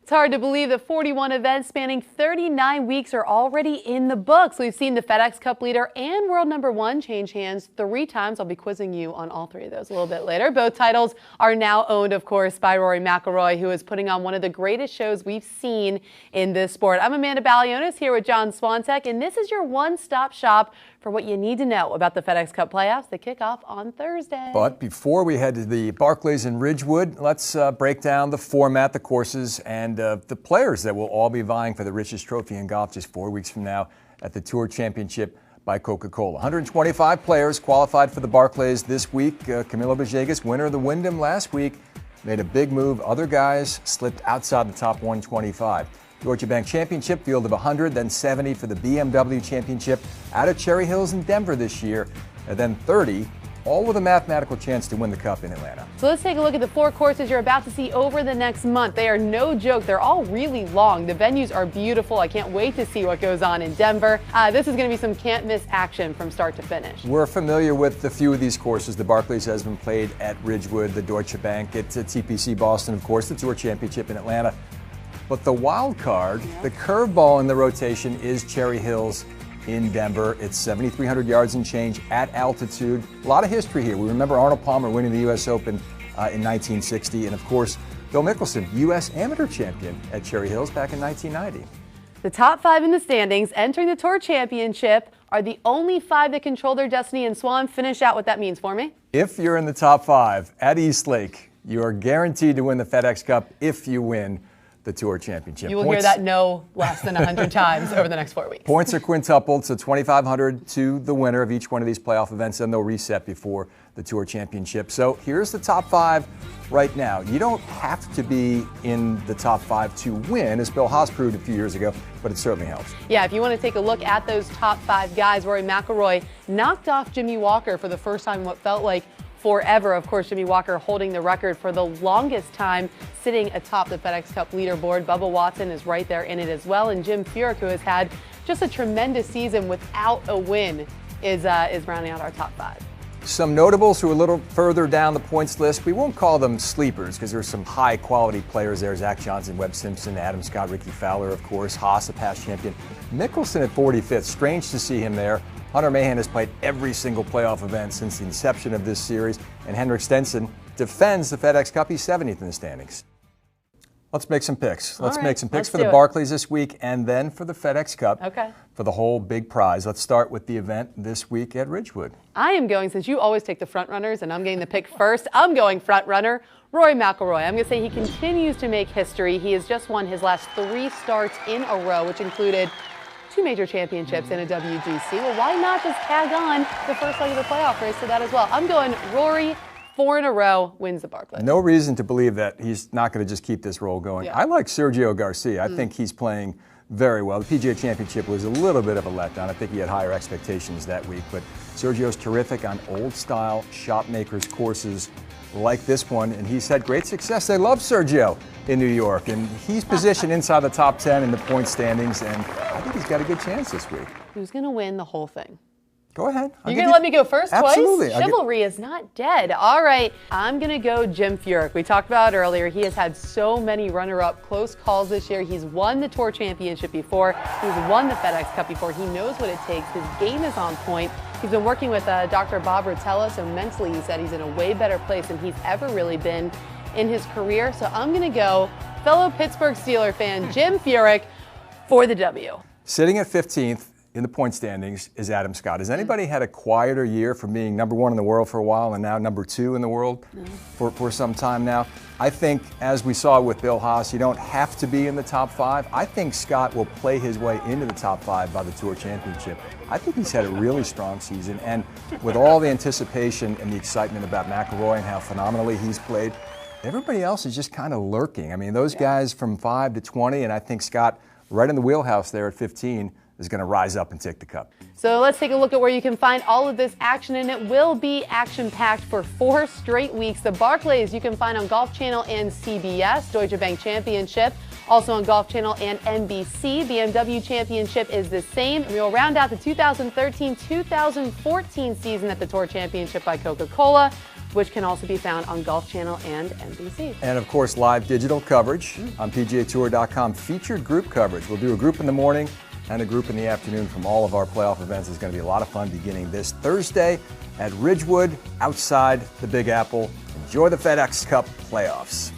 It's hard to believe that 41 events spanning 39 weeks are already in the books. We've seen the FedExCup leader and world #1 change hands 3 times. I'll be quizzing you on all 3 of those a little bit later. Both titles are now owned, of course, by Rory McIlroy, who is putting on one of the greatest shows we've seen in this sport. I'm Amanda Balionis here with John Swantek, and this is your one-stop shop for what you need to know about the FedExCup playoffs that kick off on Thursday. But before we head to the Barclays in Ridgewood, let's break down the format, the courses, and the players that will all be vying for the richest trophy in golf just 4 weeks from now at the Tour Championship by Coca-Cola. 125 players qualified for the Barclays this week. Camilo Villegas, winner of the Wyndham last week, made a big move. Other guys slipped outside the top 125. Deutsche Bank Championship field of 100, then 70 for the BMW Championship out of Cherry Hills in Denver this year, and then 30, all with a mathematical chance to win the Cup in Atlanta. So let's take a look at the 4 courses you're about to see over the next month. They are no joke. They're all really long. The venues are beautiful. I can't wait to see what goes on in Denver. This is going to be some can't-miss action from start to finish. We're familiar with a few of these courses. The Barclays has been played at Ridgewood, the Deutsche Bank at TPC Boston, of course, the Tour Championship in Atlanta. But the wild card, the curveball in the rotation, is Cherry Hills in Denver. It's 7,300 yards and change at altitude. A lot of history here. We remember Arnold Palmer winning the U.S. Open in 1960. And of course, Phil Mickelson, U.S. amateur champion at Cherry Hills back in 1990. The top 5 in the standings entering the Tour Championship are the only 5 that control their destiny. And Swan, finish out what that means for me. If you're in the top 5 at East Lake, you are guaranteed to win the FedEx Cup if you win the Tour Championship. You will hear that no less than 100 times over the next 4 weeks. Points are quintupled, so 2,500 to the winner of each one of these playoff events, and they'll reset before the Tour Championship. So here's the top 5 right now. You don't have to be in the top 5 to win, as Bill Haas proved a few years ago, but it certainly helps. Yeah, if you want to take a look at those top 5 guys, Rory McIlroy knocked off Jimmy Walker for the first time in what felt like forever. Of course, Jimmy Walker holding the record for the longest time sitting atop the FedExCup leaderboard. Bubba Watson is right there in it as well. And Jim Furyk, who has had just a tremendous season without a win, is rounding out our top 5. Some notables who are a little further down the points list. We won't call them sleepers because there's some high-quality players there. Zach Johnson, Webb Simpson, Adam Scott, Ricky Fowler, of course. Haas, a past champion. Mickelson at 45th. Strange to see him there. Hunter Mahan has played every single playoff event since the inception of this series, and Henrik Stenson defends the FedEx Cup. He's 70th in the standings. Let's make some picks. Let's make some picks for the Barclays this week and then for the FedEx Cup for the whole big prize. Let's start with the event this week at Ridgewood. I am going, since you always take the front runners and I'm getting the pick first, I'm going front runner, Rory McIlroy. I'm going to say he continues to make history. He has just won his last 3 starts in a row, which included 2 major championships in a WGC. Well, why not just tag on the first leg of the playoff race to that as well? I'm going Rory, 4 in a row, wins the Barclays. No reason to believe that he's not going to just keep this roll going. I like Sergio Garcia. I think he's playing very well. The PGA Championship was a little bit of a letdown. I think he had higher expectations that week, but Sergio's terrific on old-style shot makers courses like this one, and he's had great success. They love Sergio in New York, and he's positioned inside the top 10 in the point standings, and I think he's got a good chance this week. Who's going to win the whole thing? Go ahead. You're going to let me go first Absolutely. twice? Chivalry is not dead. All right, I'm going to go Jim Furyk. We talked about it earlier. He has had so many runner-up close calls this year. He's won the Tour Championship before. He's won the FedEx Cup before. He knows what it takes. His game is on point. He's been working with Dr. Bob Rotella, so mentally he said he's in a way better place than he's ever really been in his career. So I'm going to go fellow Pittsburgh Steelers fan Jim Furyk for the W. Sitting at 15th in the point standings is Adam Scott. Has anybody had a quieter year from being #1 in the world for a while and now #2 in the world for some time now? I think, as we saw with Bill Haas, you don't have to be in the top 5. I think Scott will play his way into the top 5 by the Tour Championship. I think he's had a really strong season, and with all the anticipation and the excitement about McIlroy and how phenomenally he's played, everybody else is just kind of lurking. I mean, those guys from 5 to 20, and I think Scott, right in the wheelhouse there at 15, is going to rise up and take the cup. So let's take a look at where you can find all of this action, and it will be action-packed for 4 straight weeks. The Barclays you can find on Golf Channel and CBS, Deutsche Bank Championship, also on Golf Channel and NBC. BMW Championship is the same. We will round out the 2013-2014 season at the Tour Championship by Coca-Cola. which can also be found on Golf Channel and NBC. And of course, live digital coverage on PGAtour.com. Featured group coverage. We'll do a group in the morning and a group in the afternoon from all of our playoff events. It's going to be a lot of fun beginning this Thursday at Ridgewood outside the Big Apple. Enjoy the FedEx Cup playoffs.